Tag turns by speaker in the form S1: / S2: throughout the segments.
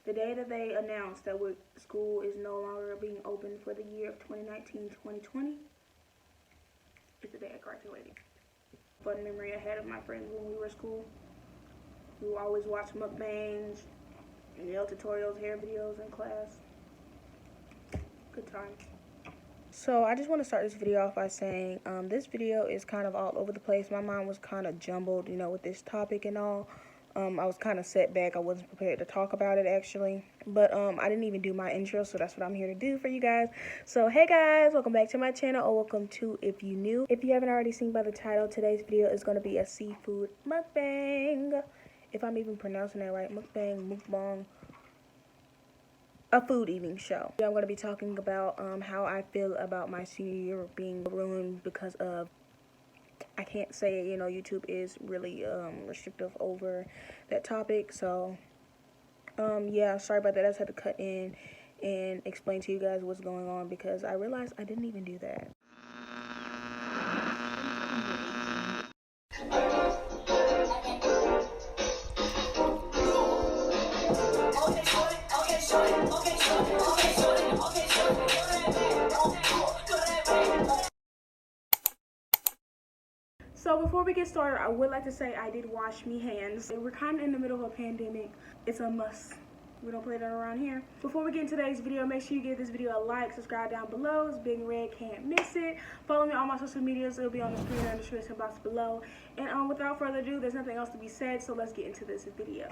S1: The day that they announced that school is no longer being open for the year of 2019-2020 is the day I graduated. Fun memory I had of my friends when we were in school. We would always watch mukbangs, nail tutorials, hair videos in class. Good times. So I just want to start this video off by saying this video is kind of all over the place. My mind was kind of jumbled, you know, with this topic and all. I was kind of set back. I wasn't prepared to talk about it, actually. But I didn't even do my intro, so that's what I'm here to do for you guys. So, hey guys, welcome back to my channel, or welcome to if you new. If you haven't already seen by the title, today's video is going to be a seafood mukbang. If I'm even pronouncing that right, mukbang. A food eating show. I'm going to be talking about how I feel about my senior year being ruined because of, I can't say it, you know, YouTube is really restrictive over that topic. So, yeah, sorry about that. I just had to cut in and explain to you guys what's going on because I realized I didn't even do that. So before we get started, I would like to say I did wash me hands. We're kind of in the middle of a pandemic. It's a must. We don't play that around here. Before we get into today's video, make sure you give this video a like, subscribe down below. It's big red, can't miss it. Follow me on all my social medias. It'll be on the screen and in the description box below. And without further ado, there's nothing else to be said, so let's get into this video.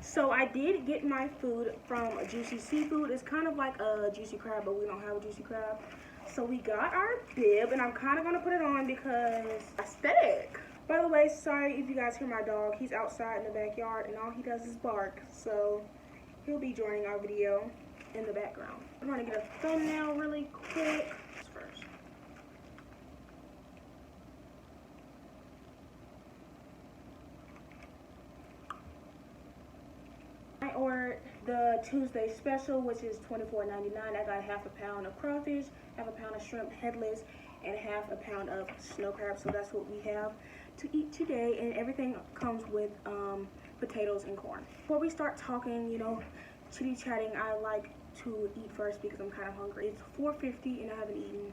S1: So I did get my food from Juicy Seafood. It's kind of like a juicy crab, but we don't have a juicy crab. So we got our bib, and I'm kind of going to put it on because aesthetic. By the way, sorry if you guys hear my dog. He's outside in the backyard, and all he does is bark. So he'll be joining our video in the background. I'm going to get a thumbnail really quick first. I ordered the Tuesday special, which is $24.99. I got half a pound of crawfish, half a pound of shrimp headless, and half a pound of snow crab. So that's what we have to eat today, and everything comes with potatoes and corn. Before we start talking, you know, chitty chatting, I like to eat first because I'm kind of hungry. It's 4:50 and I haven't eaten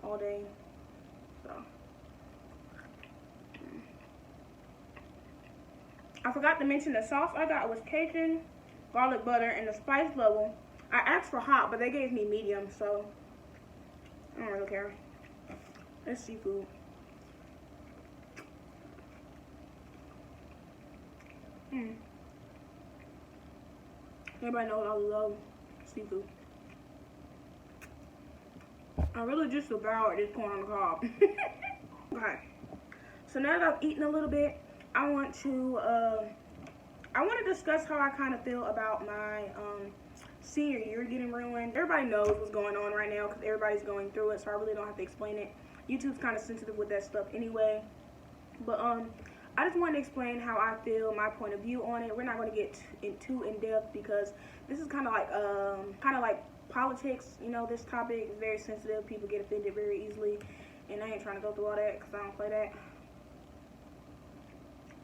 S1: all day, so. I forgot to mention the sauce I got was Cajun, garlic butter, and the spice level. I asked for hot, but they gave me medium, so I don't really care. It's seafood. Everybody knows I love seafood. I really just devoured this corn on the cob. Okay, so now that I've eaten a little bit, I want to discuss how I kind of feel about my senior year getting ruined. Everybody knows what's going on right now because everybody's going through it, so I really don't have to explain it. YouTube's kind of sensitive with that stuff anyway. But I just want to explain how I feel, my point of view on it. We're not going to get too in depth because this is kind of like politics. You know, this topic is very sensitive. People get offended very easily, and I ain't trying to go through all that because I don't play that.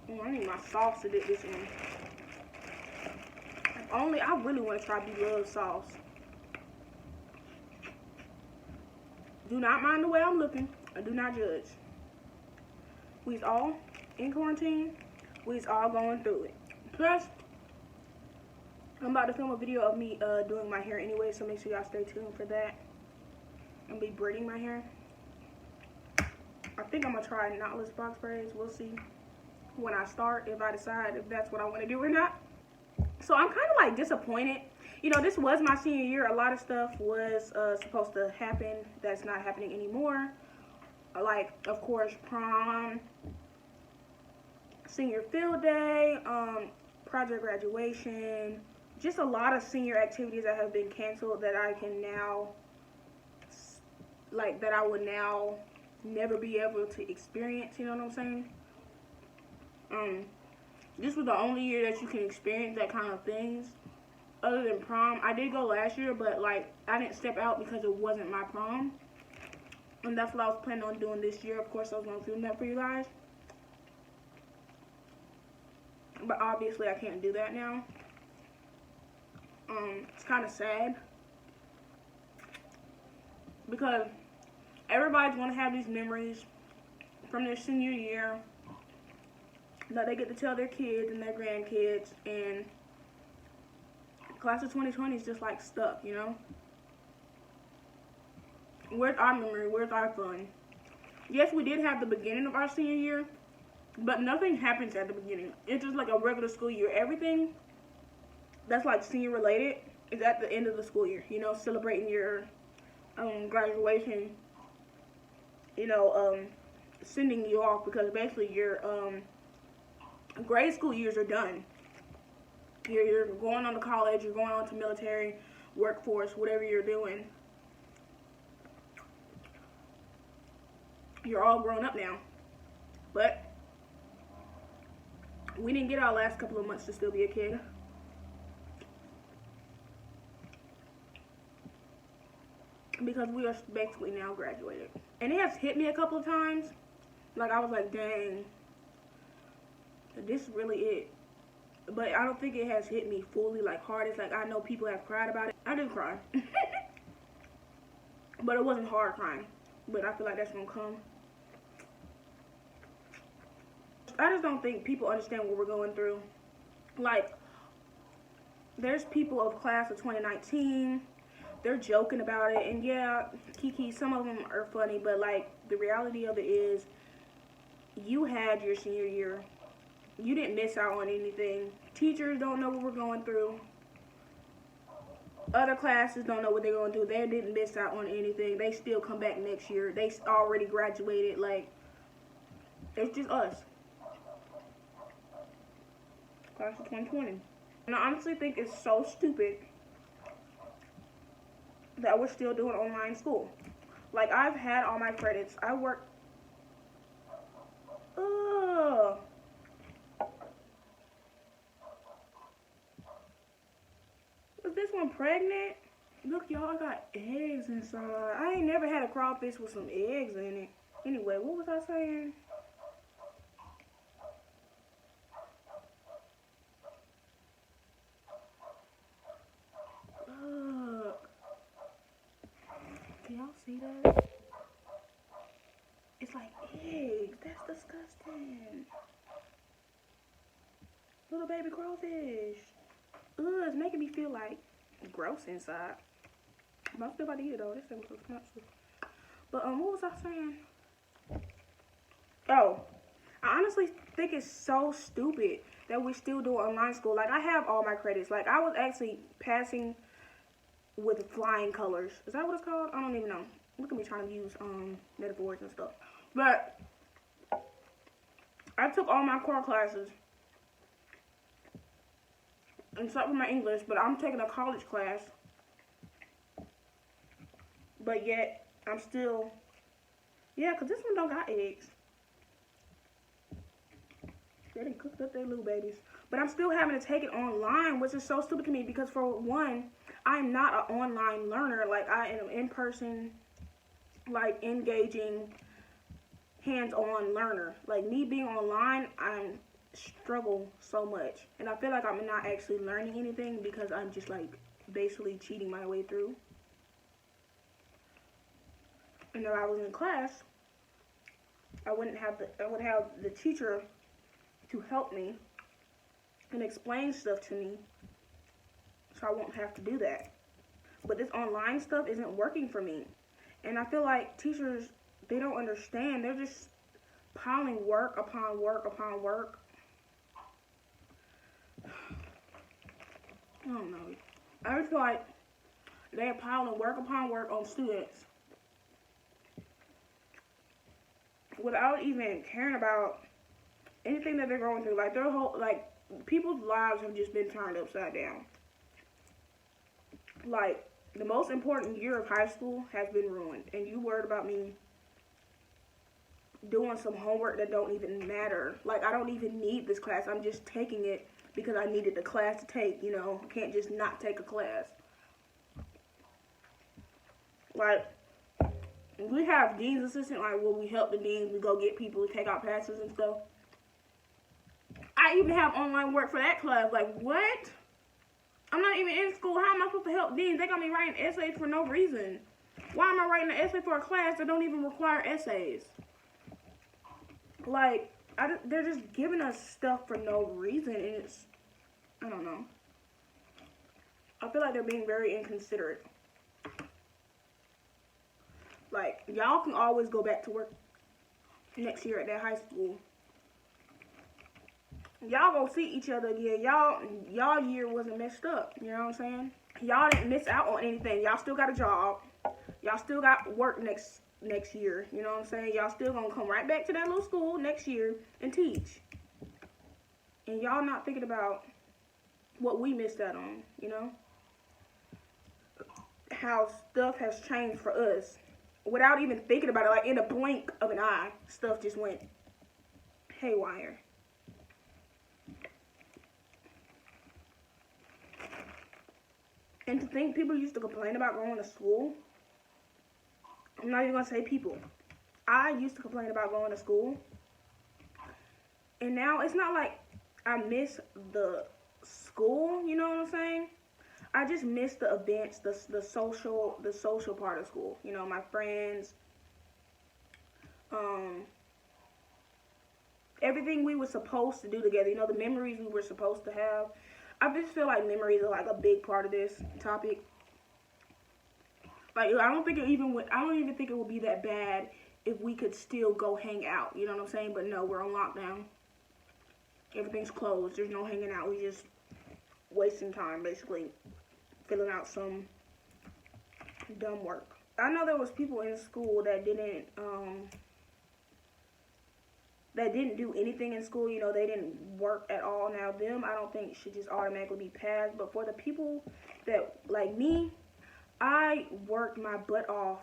S1: I need my sauce to dip this in. I really want to try beloved sauce. Do not mind the way I'm looking. I do not judge. We's all in quarantine. We's all going through it. Plus, I'm about to film a video of me doing my hair anyway, so make sure y'all stay tuned for that. I'm be braiding my hair. I think I'm going to try knotless box braids. We'll see when I start, if I decide if that's what I want to do or not. So I'm kind of like disappointed. You know, this was my senior year. A lot of stuff was supposed to happen that's not happening anymore. Like, of course, prom, senior field day, project graduation, just a lot of senior activities that have been canceled that I can now, like, that I would now never be able to experience, you know what I'm saying? This was the only year that you can experience that kind of things other than prom. I did go last year, but like I didn't step out because it wasn't my prom, and that's what I was planning on doing this year. Of course, I was going to film that for you guys. But obviously I can't do that now. It's kind of sad because everybody's going to have these memories from their senior year that they get to tell their kids and their grandkids, and class of 2020 is just like stuck, you know? Where's our memory? Where's our fun? Yes, we did have the beginning of our senior year, but nothing happens at the beginning. It's just like a regular school year. Everything that's like senior related is at the end of the school year, you know, celebrating your graduation, you know, sending you off, because basically your grade school years are done. You're going on to college, you're going on to military, workforce, whatever you're doing. You're all grown up now. But we didn't get our last couple of months to still be a kid. Because we are basically now graduated. And it has hit me a couple of times. Like, I was like, dang, this is really it. But I don't think it has hit me fully, like, hard. It's like, I know people have cried about it. I didn't cry. But it wasn't hard crying. But I feel like that's gonna come. I just don't think people understand what we're going through. Like, there's people of class of 2019. They're joking about it, and yeah, Kiki, some of them are funny, but like, the reality of it is, you had your senior year. You didn't miss out on anything. Teachers don't know what we're going through. Other classes don't know what they're going to do. They didn't miss out on anything. They still come back next year. They already graduated. Like, it's just us. Class of 2020. And I honestly think it's so stupid that we're still doing online school. Like, I've had all my credits. I work. Ugh. Was this one pregnant? Look, y'all, I got eggs inside. I ain't never had a crawfish with some eggs in it. Anyway, what was I saying? Look. Can y'all see that? It's like eggs. That's disgusting. Little baby crawfish. Ugh, it's making me feel like gross inside. But I'm still about to eat it though. This thing was so snatched. But what was I saying? Oh, I honestly think it's so stupid that we still do online school. Like, I have all my credits. Like, I was actually passing with flying colors. Is that what it's called? I don't even know. Look at me trying to use metaphors and stuff. But I took all my core classes, except for my English, but I'm taking a college class. But yet, I'm still, yeah, because this one don't got eggs. They done cooked up their little babies. But I'm still having to take it online, which is so stupid to me, because for one, I'm not an online learner. Like, I am in person, like, engaging, hands-on learner. Like, me being online, I struggle so much. And I feel like I'm not actually learning anything because I'm just, like, basically cheating my way through. And if I was in class, I would have the teacher to help me and explain stuff to me, so I won't have to do that. But this online stuff isn't working for me. And I feel like teachers, they don't understand. They're just piling work upon work upon work. I don't know. I just feel like they're piling work upon work on students without even caring about anything that they're going through. Like, their whole, like, people's lives have just been turned upside down. Like, the most important year of high school has been ruined, and you worried about me doing some homework that don't even matter. Like, I don't even need this class. I'm just taking it because I needed the class to take, you know. I can't just not take a class. Like, we have dean's assistant, like, where we help the deans, we go get people to take out passes and stuff. I even have online work for that class. Like, what? I'm not even in school. How am I supposed to help deans? They got me writing essays for no reason. Why am I writing an essay for a class that don't even require essays? Like, they're just giving us stuff for no reason, and it's, I don't know. I feel like they're being very inconsiderate. Like, y'all can always go back to work next year at that high school. Y'all gonna see each other again. Y'all year wasn't messed up. You know what I'm saying? Y'all didn't miss out on anything. Y'all still got a job. Y'all still got work next year. You know what I'm saying? Y'all still gonna come right back to that little school next year and teach. And y'all not thinking about what we missed out on, you know? How stuff has changed for us. Without even thinking about it, like in a blink of an eye, stuff just went haywire. And to think people used to complain about going to school. I'm not even going to say people. I used to complain about going to school. And now it's not like I miss the school, you know what I'm saying? I just miss the events, the social part of school. You know, my friends, everything we were supposed to do together. You know, the memories we were supposed to have. I just feel like memories are like a big part of this topic. Like, I don't even think it would be that bad if we could still go hang out. You know what I'm saying? But no, we're on lockdown. Everything's closed. There's no hanging out. We just wasting time, basically, filling out some dumb work. I know there was people in school that didn't do anything in school. You know, they didn't work at all. Now, them, I don't think should just automatically be passed. But for the people that, like me, I worked my butt off.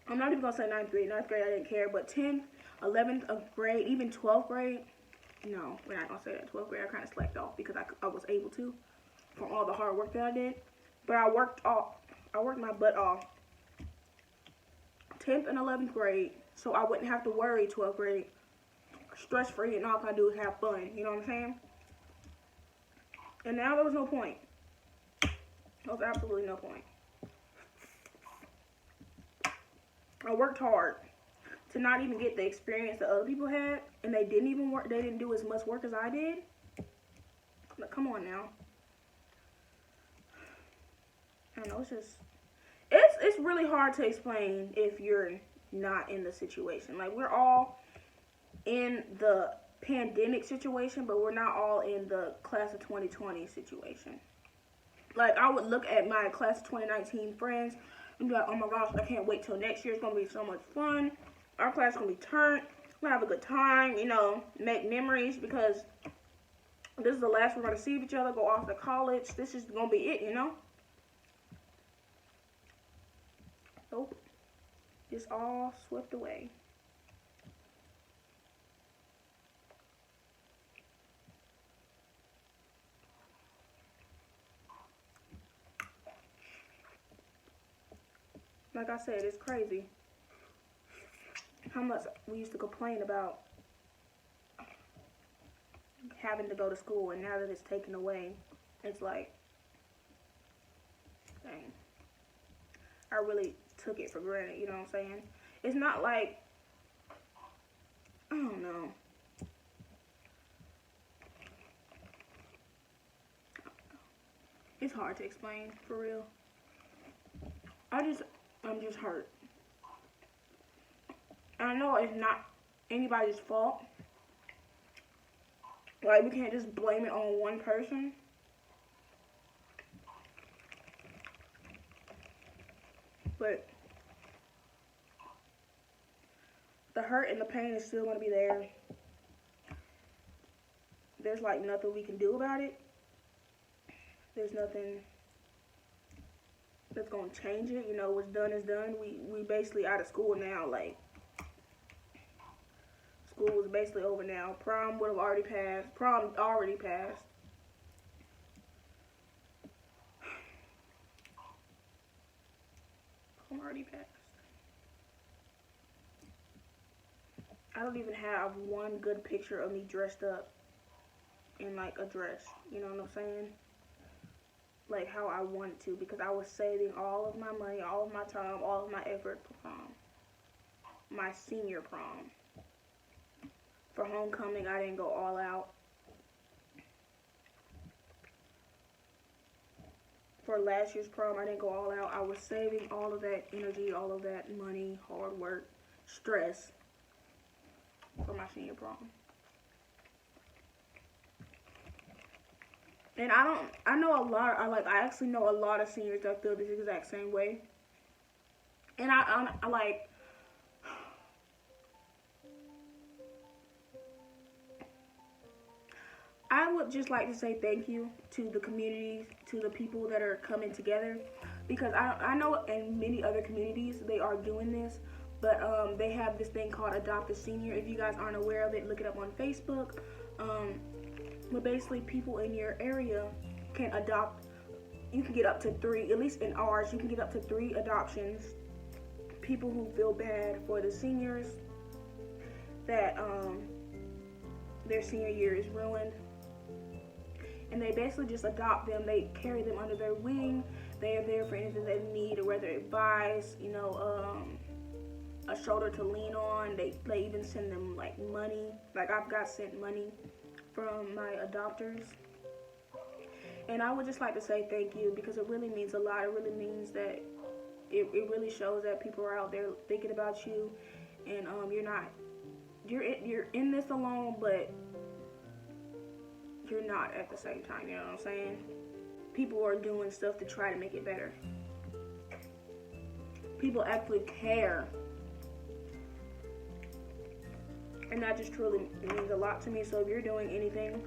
S1: I'm not even going to say 9th grade. 9th grade, I didn't care. But 10th, 11th of grade, even 12th grade, no, we're not going to say that. 12th grade, I kind of slacked off because I was able to from all the hard work that I did. But I worked my butt off 10th and 11th grade so I wouldn't have to worry 12th grade. Stress-free, and all I can do is have fun. You know what I'm saying? And now there was no point. There was absolutely no point. I worked hard to not even get the experience that other people had, and they didn't even work. They didn't do as much work as I did. Like, come on now. I don't know. It's really hard to explain if you're not in the situation. Like, we're all in the pandemic situation, but we're not all in the class of 2020 situation. Like, I would look at my class of 2019 friends and be like, oh my gosh, I can't wait till next year. It's going to be so much fun. Our class is going to be turned. We're going to have a good time, you know, make memories, because this is the last we're going to see of each other, go off to college. This is going to be it, you know? Nope. Just all swept away. Like I said, it's crazy how much we used to complain about having to go to school, and now that it's taken away, it's like, dang, I really took it for granted, you know what I'm saying? It's not like, I don't know. It's hard to explain, for real. I'm just hurt. I know it's not anybody's fault. Like, we can't just blame it on one person. But the hurt and the pain is still going to be there. There's like nothing we can do about it. There's nothing that's going to change it. You know, what's done is done. We basically out of school now. Like, school was basically over now. Prom would have already passed. Prom already passed. Prom already passed. I don't even have one good picture of me dressed up in like a dress. You know what I'm saying? Like how I wanted to, because I was saving all of my money, all of my time, all of my effort for prom. My senior prom. For homecoming, I didn't go all out. For last year's prom, I didn't go all out. I was saving all of that energy, all of that money, hard work, stress for my senior prom. And I know a lot, I actually know a lot of seniors that feel this exact same way. And I like, I would just like to say thank you to the communities, to the people that are coming together, because I know in many other communities they are doing this, but they have this thing called Adopt a Senior. If you guys aren't aware of it, look it up on Facebook. But basically, people in your area can adopt. You can get up to 3, at least in ours, you can get up to 3 adoptions. People who feel bad for the seniors, that their senior year is ruined. And they basically just adopt them. They carry them under their wing. They are there for anything they need, or whether it buys, you know, a shoulder to lean on. They even send them like money. Like I've got sent money from my adopters. And I would just like to say thank you, because it really means a lot. It really means that it really shows that people are out there thinking about you, and you're in this alone, but you're not at the same time. You know what I'm saying? People are doing stuff to try to make it better. People actually care. And that just truly means a lot to me. So if you're doing anything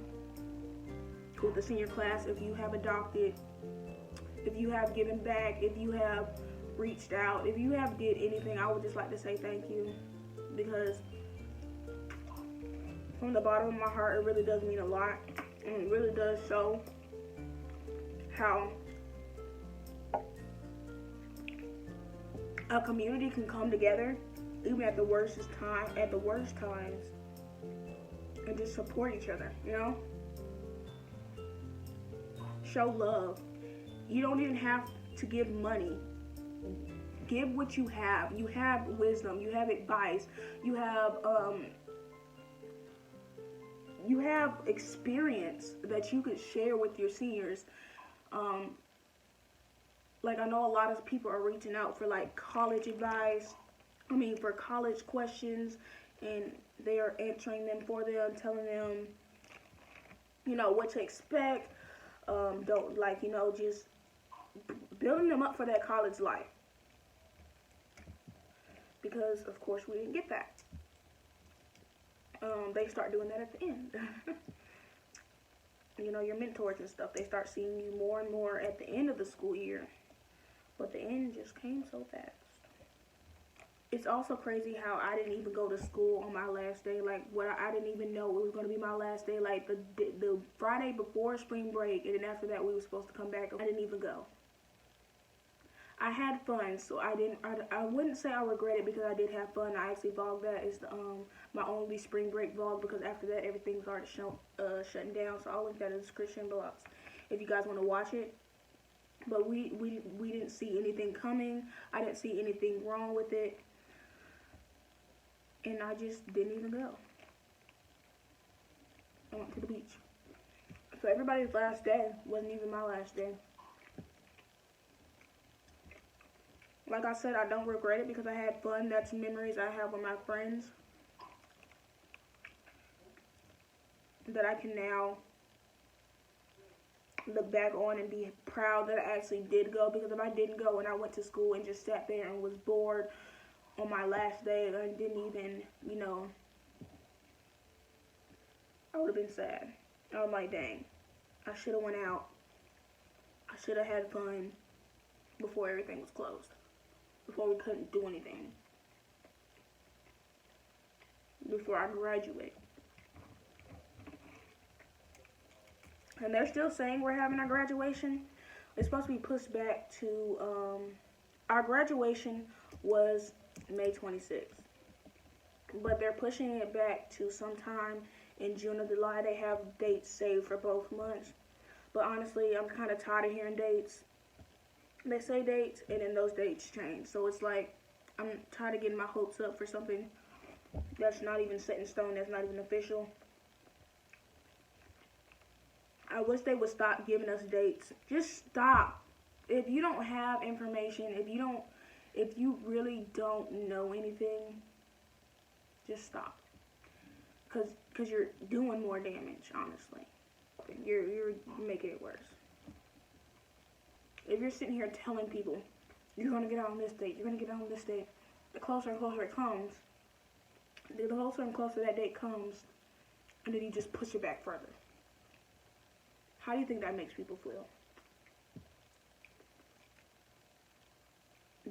S1: with the senior class, if you have adopted, if you have given back, if you have reached out, if you have did anything, I would just like to say thank you, because from the bottom of my heart, it really does mean a lot, and it really does show how a community can come together even at the worst times, and just support each other, you know? Show love. You don't even have to give money. Give what you have. You have wisdom. You have advice. You have experience that you could share with your seniors. Like I know a lot of people are reaching out for like college advice. For college questions, and they are answering them for them, telling them, you know, what to expect. Don't, like, you know, just building them up for that college life. Because, of course, we didn't get that. They start doing that at the end. You know, your mentors and stuff, they start seeing you more and more at the end of the school year. But the end just came so fast. It's also crazy how I didn't even go to school on my last day. Like, I didn't even know it was going to be my last day. Like, the Friday before spring break, and then after that we were supposed to come back. I didn't even go. I had fun, so I wouldn't say I regret it, because I did have fun. I actually vlogged that. It's my only spring break vlog, because after that everything started shutting down. So I'll link that in the description box if you guys want to watch it. But we didn't see anything coming. I didn't see anything wrong with it. And I just didn't even go. I went to the beach. So everybody's last day wasn't even my last day. Like I said, I don't regret it, because I had fun. That's memories I have with my friends that I can now look back on and be proud that I actually did go. Because if I didn't go and I went to school and just sat there and was bored on my last day and didn't even, you know, I would have been sad. I'm like, dang, I should have went out. I should have had fun before everything was closed, before we couldn't do anything, before I graduate. And they're still saying we're having our graduation. It's supposed to be pushed back to, our graduation was May 26th. But they're pushing it back to sometime in June or July. They have dates saved for both months. But honestly, I'm kind of tired of hearing dates. They say dates, and then those dates change. So it's like, I'm tired of getting my hopes up for something that's not even set in stone, that's not even official. I wish they would stop giving us dates. Just stop. If you don't have information, if you really don't know anything, just stop. Cause you're doing more damage, honestly. You're making it worse. If you're sitting here telling people, you're gonna get out on this date, you're gonna get out on this date, the closer and closer it comes, the closer and closer that date comes, and then you just push it back further. How do you think that makes people feel?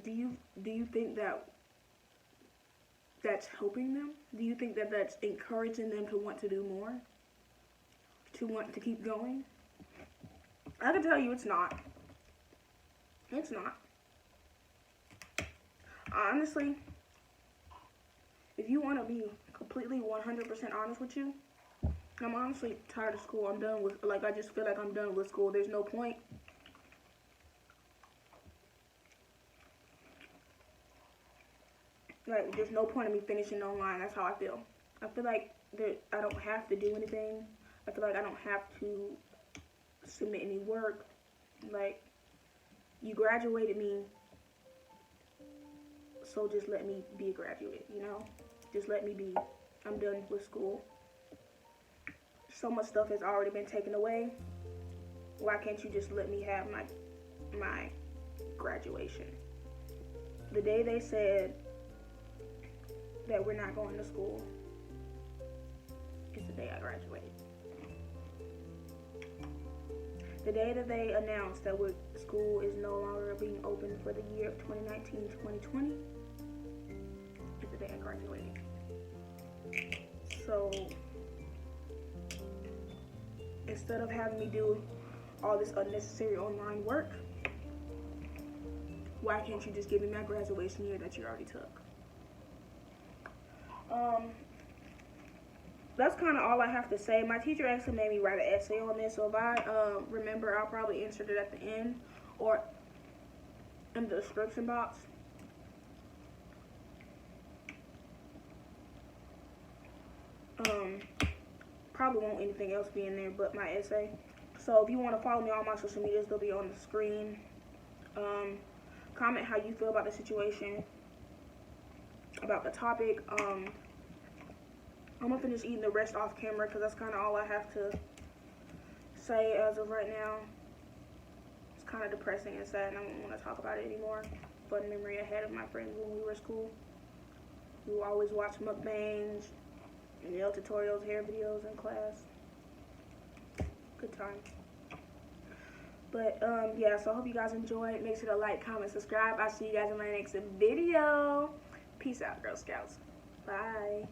S1: Do you think that that's helping them? Do you think that that's encouraging them to want to do more? To want to keep going? I can tell you it's not. It's not. Honestly, if you want to be completely 100% honest with you, I'm honestly tired of school. I'm done with, I just feel like I'm done with school. There's no point. Like, there's no point in me finishing online. That's how I feel. I feel like I don't have to do anything. I feel like I don't have to submit any work. Like, you graduated me, so just let me be a graduate, you know? Just let me be. I'm done with school. So much stuff has already been taken away. Why can't you just let me have my graduation? The day they said that we're not going to school is the day I graduated. The day that they announced that school is no longer being open for the year of 2019-2020 is the day I graduated. So instead of having me do all this unnecessary online work, why can't you just give me my graduation year that you already took? That's kind of all I have to say. My teacher actually made me write an essay on this, so if I remember, I'll probably insert it at the end or in the description box. Probably won't anything else be in there but my essay. So if you want to follow me on my social medias, they'll be on the screen. Comment how you feel about the situation, about the topic. I'm gonna finish eating the rest off camera because that's kind of all I have to say as of right now. It's kind of depressing and sad, and I don't want to talk about it anymore. Fun memory I had of my friends when we were in school. We would always watch mukbangs, nail tutorials, hair videos in class. Good time. But yeah, so I hope you guys enjoyed. Make sure to like, comment, subscribe. I'll see you guys in my next video. Peace out, Girl Scouts. Bye.